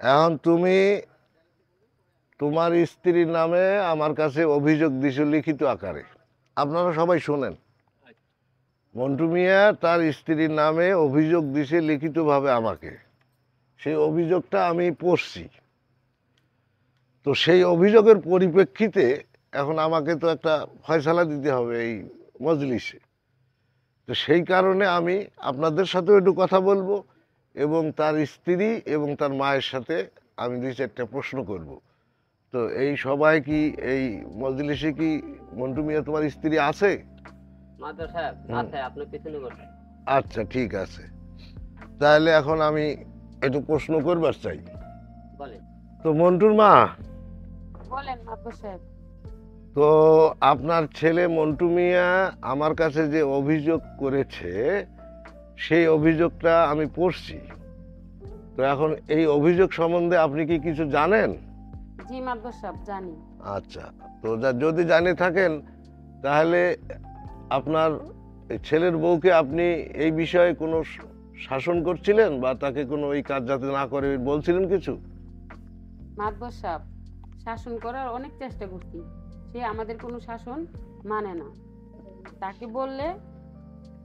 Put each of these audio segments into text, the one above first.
এখন তুমি তোমার স্ত্রীর নামে আমার কাছে অভিযোগ দিছো লিখিত আকারে। আপনারা সবাই শোনেন, মন্টু মিয়া তার স্ত্রীর নামে অভিযোগ দিছে লিখিতভাবে আমাকে। সেই অভিযোগটা আমি পড়ছি। তো সেই অভিযোগের পরিপ্রেক্ষিতে এখন আমাকে তো একটা ফয়সালা দিতে হবে এই মজলিসে। তো সেই কারণে আমি আপনাদের সাথেও একটু কথা বলবো এবং তার স্ত্রী এবং তার মায়ের সাথে আমি 2-4টা প্রশ্ন করব। তো এই সবাই কি এই মজলিসে কি মন্টু মিয়া তোমার স্ত্রী আছে? মাদর সাহেব আছে, আপনি পিছনে বসেন। আচ্ছা, ঠিক আছে। তাহলে এখন আমি একটু প্রশ্ন করবার চাই। বলেন। তো মন্টুর মা, বলেন মাতবর সাহেব। তো আপনার ছেলে মন্টু মিয়া আমার কাছে যে অভিযোগ করেছে সেই অভিযোগটা আমি পড়ছি। তো এখন এই অভিযোগ সম্বন্ধে আপনি কি কিছু জানেন? জি মাতবর সাহেব জানি। আচ্ছা, তো যদি জানে থাকেন তাহলে আপনার এই ছেলের বউকে আপনি এই বিষয়ে কোনো শাসন করছিলেন বা তাকে কোনো এই কাজ যাতে না করে বলছিলেন কিছু? মাতবর সাহেব, শাসন করার অনেক চেষ্টা করছি, সে আমাদের কোনো শাসন মানে না। তাকে বললে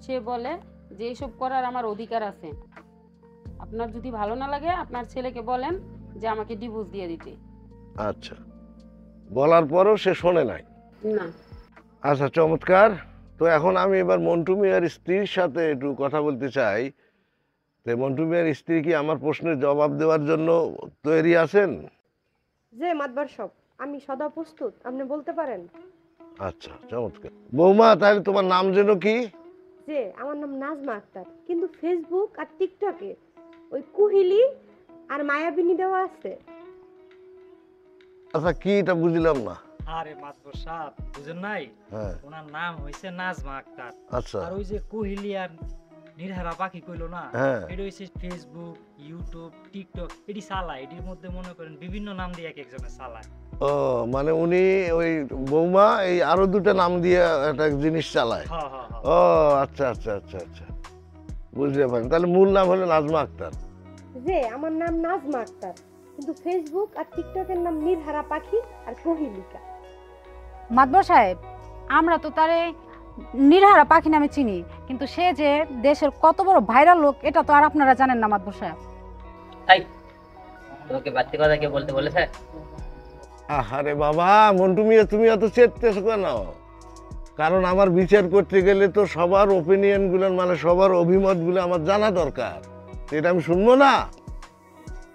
সে বলে যে এসব করার আমার অধিকার আছে। আপনার যদি ভালো না লাগে আপনার ছেলেকে বলেন যে আমাকে ডিভোর্স দিয়ে দিতে। আচ্ছা, বলার পরও সে শোনে নাই? না। আচ্ছা, চমৎকার। তো এখন আমি এবার মন্টু মিয়ার স্ত্রীর সাথে একটু কথা বলতে চাই। তো মন্টু মিয়ার স্ত্রী কি আমার প্রশ্নের জবাব দেওয়ার জন্য তৈরি আছেন? যে মাতবার সব আমি সদা প্রস্তুত, আপনি বলতে পারেন। আচ্ছা, চমৎকার। বৌমা, তাহলে তোমার নাম যেন কি? যে আমার নাম নাজমা আক্তার, কিন্তু ফেসবুক আর টিকটকে ওই কুহিলি আর মায়াবিনী দেওয়া আছে। আচ্ছা, কি এটা বুঝলাম না। আরে মাতবর সাহেব বুঝেন নাই, হ্যাঁ, ওনার নাম হইছে নাজমা আক্তার। আচ্ছা, আর ওই যে কোহিলি আর নিরহারা পাখি কইলো না, হ্যাঁ। এটা হইছে ফেসবুক, ইউটিউব, টিকটক, এটি চালায়। এটির মধ্যে মনে করেন বিভিন্ন নাম দিয়ে এক একজনে চালায়। ও, মানে উনি ওই বৌমা এই আরো দুটো নাম দিয়ে একটা জিনিস চালায়। হ্যাঁ হ্যাঁ হ্যাঁ। ও আচ্ছা আচ্ছা আচ্ছা আচ্ছা, বুঝতে পারেন। তাহলে মূল নাম হলো নাজমা আক্তার। যে আমার নাম নাজমা আক্তার, কিন্তু ফেসবুক আর টিকটকের নাম নিরহারা পাখি আর কোহিলিকা। মাতবর সাহেব, আমরা তো তারে নিরহারা পাখি নামে চিনি, কিন্তু সে যে দেশের কত বড় ভাইরাল লোক এটা তো আর আপনারা জানেন না মাতবর সাহেব। তাই তোমাকে বাড়তি কথা কে বলতে বলেছে? আরে বাবা মন্টু মিয়া, তুমি এত চেতেছো কেন? কারণ আমার বিচার করতে গেলে তো সবার ওপিনিয়ন গুলো, মানে সবার অভিমত গুলো আমার জানা দরকার। তো এটা আমি শুনবো না?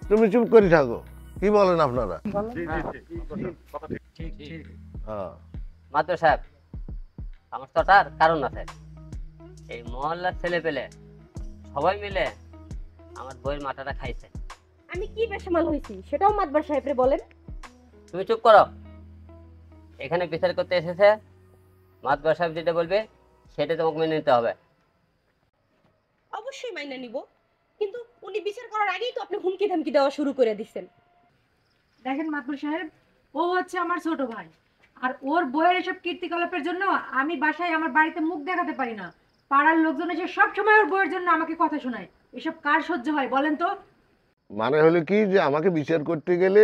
তুমি চুপ করে থাকো। কি বলেন আপনারা? ঠিক ঠিক। হ্যাঁ, মাদর সাহেব, সমস্যাটার কারণ আছে। এই মহল্লার ছেলে পেলে সবাই মিলে আমার বইয়ের মাথাটা খাইছে। আমি কি বেসামাল হয়েছি সেটাও মাতবার সাহেবরে বলেন। তুমি চুপ করো। এখানে বিচার করতে এসেছে, মাদবর সাহেব যেটা বলবে সেটা তোমাকে মেনে নিতে হবে। অবশ্যই মাইনা নিব, কিন্তু উনি বিচার করার আগেই তো আপনি হুমকি ধামকি দেওয়া শুরু করে দিচ্ছেন। দেখেন মাতবর সাহেব, ও হচ্ছে আমার ছোট ভাই, আর ওর বইয়ের এসব কীর্তিকলাপের জন্য আমি বাসায় আমার বাড়িতে মুখ দেখাতে পারি না। পাড়ার লোকজন এসে সব সময় ওর বইয়ের জন্য আমাকে কথা শোনায়। এসব কার সহ্য হয় বলেন তো? মানে হলো কি যে আমাকে বিচার করতে গেলে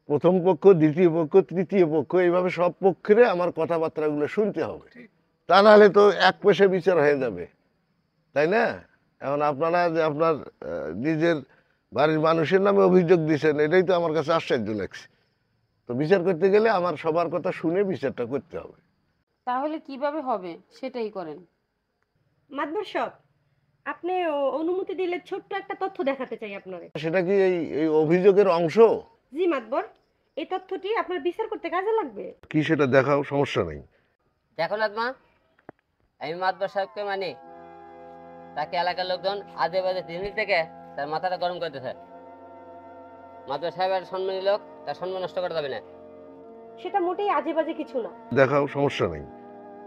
প্রথম পক্ষ, দ্বিতীয় পক্ষ, তৃতীয় পক্ষ, এইভাবে সব পক্ষের আমার কথাবার্তাগুলো শুনতে হবে। তা নাহলে তো এক পেশে বিচার হয়ে যাবে, তাই না? এখন আপনারা যে আপনার নিজের বাড়ির মানুষের নামে অভিযোগ দিচ্ছেন, এটাই তো আমার কাছে আশ্চর্য লাগছে। তো বিচার করতে গেলে আমার সবার কথা শুনে বিচারটা করতে হবে। তাহলে কিভাবে হবে সেটাই করেন। মাতবার সব আপনি অনুমতি দিলে ছোট্ট একটা তথ্য দেখাতে চাই আপনারে। সেটা কি এই এই অভিযোগের অংশ? জি মাতবর, এই তথ্যটি আপনার বিচার করতে কাজে লাগবে। কি সেটা দেখাও, সমস্যা নেই। দেখো নাজমা, আমি মাদবর সাহেবকে মানি। তাকে এলাকার লোকজন আজে বাজে জিনিস থেকে তার মাথাটা গরম করতেছে। মাদবর সাহেবের সম্মানী লোক, তার সম্মান নষ্ট করা যাবে না। সেটা মোটেই আজে বাজে কিছু না। দেখাও, সমস্যা নেই।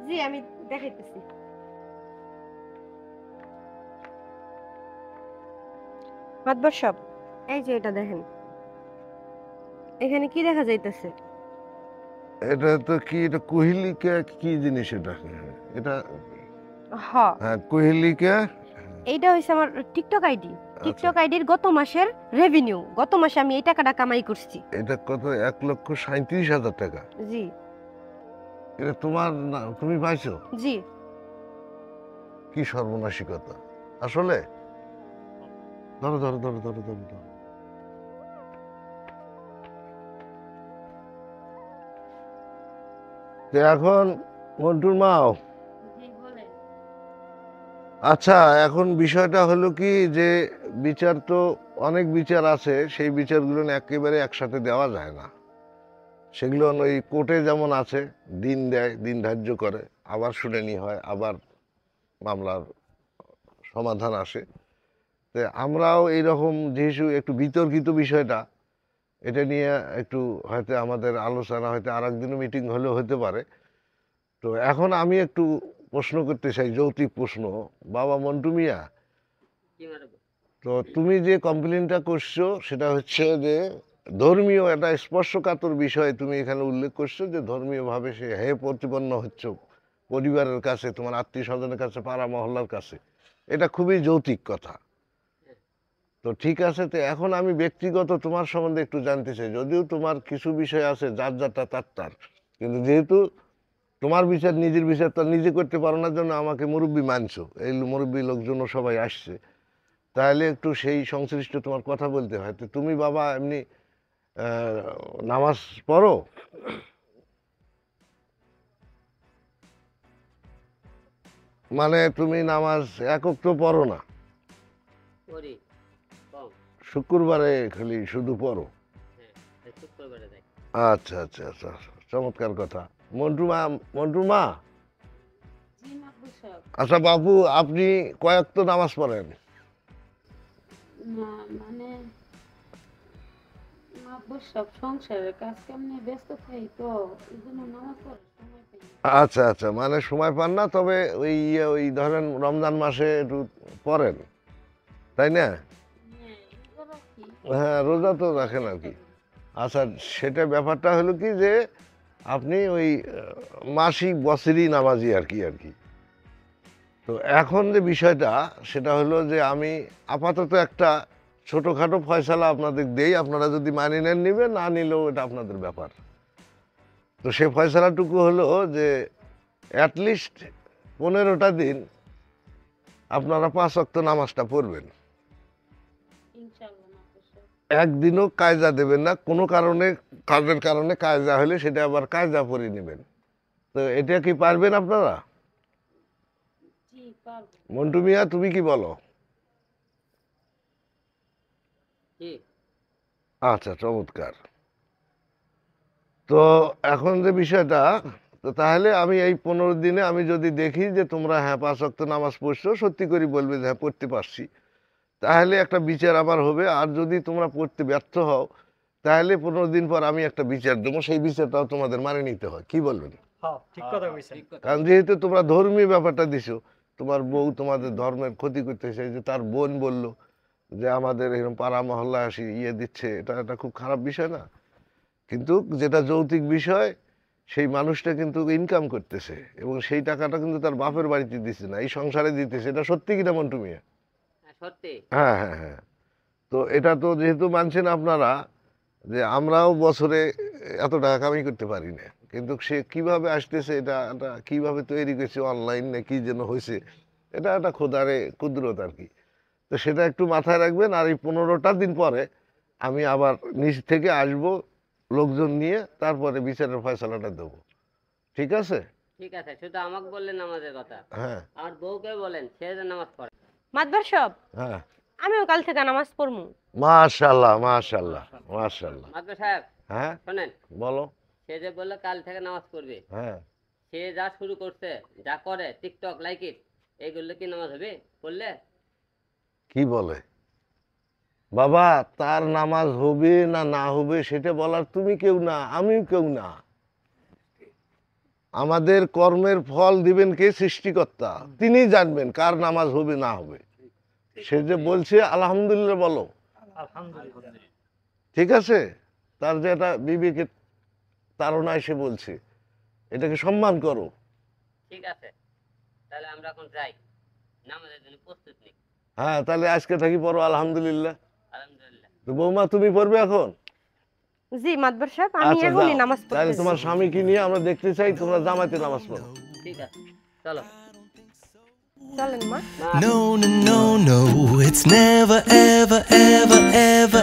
জি আমি দেখাইতেছি। মাতবর সব এই যে এটা দেখেন, এখানে কি দেখা যাইতেছে? এটা তো কি, এটা কোহিলিকা কি জিনিস এটা? এটা হ্যাঁ, হ্যাঁ, কোহিলিকা। এইটা হইছে আমার টিকটক আইডি। টিকটক আইডির গত মাসের রেভিনিউ, গত মাসে আমি এই টাকাটা কামাই করছি। এটা কত? 1,37,000 টাকা। জি এটা তোমার না, তুমি পাইছো? জি। কি সর্বনাশিকতা আসলে। ধরো ধরো ধরো ধরো ধরো ধরো। তো এখন মন্টুর মাও, আচ্ছা এখন বিষয়টা হলো কি যে বিচার তো অনেক বিচার আছে, সেই বিচারগুলো না একেবারে একসাথে দেওয়া যায় না। সেগুলো ওই কোর্টে যেমন আছে, দিন দেয়, দিন ধার্য করে, আবার শুনানি হয়, আবার মামলার সমাধান আসে। তো আমরাও এইরকম যেহেতু একটু বিতর্কিত বিষয়টা, এটা নিয়ে একটু হয়তো আমাদের আলোচনা হয়তো আর একদিনও মিটিং হলেও হতে পারে। তো এখন আমি একটু প্রশ্ন করতে চাই, যৌক্তিক প্রশ্ন। বাবা মন্টু মিয়া, কি মারবো? তো তুমি যে কমপ্লেনটা করছো সেটা হচ্ছে যে ধর্মীয় একটা স্পর্শকাতর বিষয় তুমি এখানে উল্লেখ করছো, যে ধর্মীয়ভাবে সে প্রতিপন্ন হচ্ছে পরিবারের কাছে, তোমার আত্মীয় স্বজনের কাছে, পাড়া মহল্লার কাছে। এটা খুবই যৌক্তিক কথা। তো ঠিক আছে, তো এখন আমি ব্যক্তিগত তোমার সম্বন্ধে একটু জানতে চাই। যদিও তোমার কিছু বিষয় আছে যার যারটা তার তার, কিন্তু যেহেতু তোমার বিচার, নিজের বিচার তো নিজে করতে পারো না, জন্য আমাকে মুরব্বী মানছো, এই মুরব্বী লোকজনও সবাই আসছে, তাহলে একটু সেই সংশ্লিষ্ট তোমার কথা বলতে হয়। তো তুমি বাবা এমনি নামাজ পড়ো? মানে তুমি নামাজ একক তো পড়ো না, করি কম। শুক্রবারে খালি শুধু পড়ো? হ্যাঁ, এই শুক্রবারে যাই। আচ্ছা আচ্ছা আচ্ছা, চমৎকার কথা। মন্টু মা, মন্টু মা, জি মাতবর সাহেব। আচ্ছা বাবু, আপনি কয়েক তো নামাজ পড়েন? না মানে মাতবর সাহেব সংসারের কাজ কাম নিয়ে ব্যস্ত থাকি, তো এই জন্য নামাজ পড়ার সময় পাই না। আচ্ছা আচ্ছা, মানে সময় পান না, তবে ওই ওই ধরেন রমজান মাসে একটু পড়েন, তাই না? হ্যাঁ, রোজা রাখি। হ্যাঁ, রোজা তো রাখেন আর কি। আচ্ছা, সেটা ব্যাপারটা হলো কি যে আপনি ওই মাসিক বছরই নামাজি আর কি আর কি। তো এখন যে বিষয়টা সেটা হলো যে আমি আপাতত একটা ছোটোখাটো ফয়সালা আপনাদের দেই, আপনারা যদি মানি নেন নিবেন, না নিলেও এটা আপনাদের ব্যাপার। তো সে ফয়সালাটুকু হলো যে অ্যাটলিস্ট 15টা দিন আপনারা 5 ওয়াক্ত নামাজটা পড়বেন। ইনশাআল্লাহ মাতবর সাহেব। একদিনও কায়দা দেবেন না, কোনো কারণে, কাজের কারণে কায়দা হলে সেটা আবার কায়দা পরে নেবেন। তো এটা কি পারবেন আপনারা? জি পারবো। মন্টু মিয়া, তুমি কি বলো? কি? আচ্ছা, চমৎকার। তো এখন যে বিষয়টা, তো তাহলে আমি এই 15 দিনে আমি যদি দেখি যে তোমরা 5 ওয়াক্ত নামাজ পড়ছো, সত্যি করে বলবে যে পড়তে পারছি, তাহলে একটা বিচার আবার হবে। আর যদি তোমরা পড়তে ব্যর্থ হও, তাহলে 15 দিন পর আমি একটা বিচার দেবো, সেই বিচারটাও তোমাদের মানে নিতে হয়। কি বলবেন? হ্যাঁ ঠিক কথা কইছেন। কারণ যেহেতু তোমরা ধর্মীয় ব্যাপারটা দিছো, তোমার বউ তোমাদের ধর্মের ক্ষতি করতেছে, যে তার বোন বলল যে আমাদের এরকম পাড়া মহল্লা আসি দিচ্ছে, এটা একটা খুব খারাপ বিষয় না? কিন্তু যেটা যৌক্তিক বিষয়, সেই মানুষটা কিন্তু ইনকাম করতেছে, এবং সেই টাকাটা কিন্তু তার বাপের বাড়িতে দিচ্ছে না, এই সংসারে দিতেছে। এটা সত্যি কিনা মন্টু মিয়া? হ্যাঁ, সত্যি। হ্যাঁ হ্যাঁ হ্যাঁ। তো এটা তো যেহেতু মানছেন আপনারা, যে আমরাও বছরে এত টাকা কামাই করতে পারি না, কিন্তু সে কিভাবে আসতেছে, এটা কিভাবে তৈরি করছে, অনলাইন না কি যেন হয়েছে, এটা একটা খোদারে কুদরত আর কি। তো সেটা একটু মাথায় রাখবেন। আর এই 15টা দিন পরে আমি আবার নিচ থেকে আসব লোকজন নিয়ে, তারপরে বিচারের ফয়সালাটা দেবো। ঠিক আছে? ঠিক আছে, শুধু আমাকে বললেন নামাজের কথা, হ্যাঁ আমার বউকে বলেন সে যেন নামাজ পড়ে। মাতবর সাহেব, হ্যাঁ, আমিও কাল থেকে নামাজ পড়মু। মাশাল্লাহ মাশাল্লাহ মাশাল্লাহ। মাদবর সাহেব হ্যাঁ শোনেন, বলো। সে যে বললো কাল থেকে নামাজ পড়বে, হ্যাঁ, সে যা শুরু করছে, যা করে টিকটক লাইক ইট, এইগুলো কি নামাজ হবে পড়লে? কি বলে বাবা? তার নামাজ হবে না না হবে সেটা বলার তুমি কেউ না, আমিও কেউ না। আমাদের কর্মের ফল দিবেন কে? সৃষ্টিকর্তা। তিনি জানবেন কার নামাজ হবে না হবে। সে যে বলছে আলহামদুলিল্লাহ বলো, আলহামদুলিল্লাহ। ঠিক আছে? তার যে একটা বিবেকের তাড়নায় সে বলছে, এটাকে সম্মান করো। ঠিক আছে, তাহলে আমরা এখন যাই, নামাজের জন্য প্রস্তুত নিই। হ্যাঁ, তাহলে আজকে থাকি পড়ো আলহামদুলিল্লাহ। আলহামদুলিল্লাহ। তো বৌমা তুমি পড়বে এখন? জি মাতবর সাহেব, আমি আচ্ছা, এখনই যাও। নামাজ তাহলে পড়তেছি। তোমার স্বামীকে নিয়ে আমরা দেখতে চাই তোমরা জামাতে নামাজ পড়ো। ঠিক আছে, চলো। চলেন মা। No, no, no, no, it's never, ever, ever, ever,